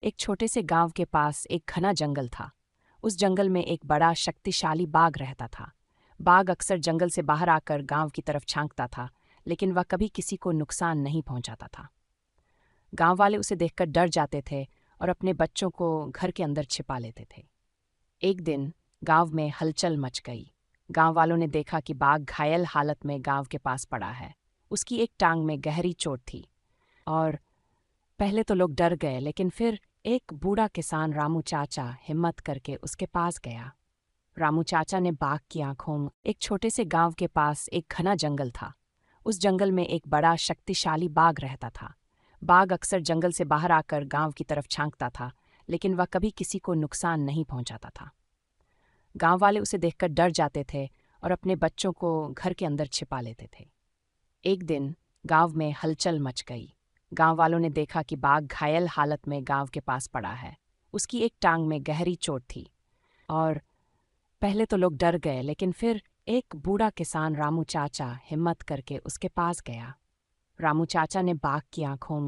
एक छोटे से गांव के पास एक घना जंगल था। उस जंगल में एक बड़ा शक्तिशाली बाघ रहता था। बाघ अक्सर जंगल से बाहर आकर गांव की तरफ झांकता था, लेकिन वह कभी किसी को नुकसान नहीं पहुंचाता था। गांव वाले उसे देखकर डर जाते थे और अपने बच्चों को घर के अंदर छिपा लेते थे। एक दिन गांव में हलचल मच गई। गांव वालों ने देखा कि बाघ घायल हालत में गांव के पास पड़ा है। उसकी एक टांग में गहरी चोट थी। और पहले तो लोग डर गए, लेकिन फिर एक बूढ़ा किसान रामू चाचा हिम्मत करके उसके पास गया। रामू चाचा ने बाघ की आंखों एक छोटे से गांव के पास एक घना जंगल था। उस जंगल में एक बड़ा शक्तिशाली बाघ रहता था। बाघ अक्सर जंगल से बाहर आकर गांव की तरफ झांकता था, लेकिन वह कभी किसी को नुकसान नहीं पहुंचाता था। गांव वाले उसे देखकर डर जाते थे और अपने बच्चों को घर के अंदर छिपा लेते थे। एक दिन गांव में हलचल मच गई। गांव वालों ने देखा कि बाघ घायल हालत में गांव के पास पड़ा है। उसकी एक टांग में गहरी चोट थी। और पहले तो लोग डर गए, लेकिन फिर एक बूढ़ा किसान रामू चाचा हिम्मत करके उसके पास गया। रामू चाचा ने बाघ की आंखों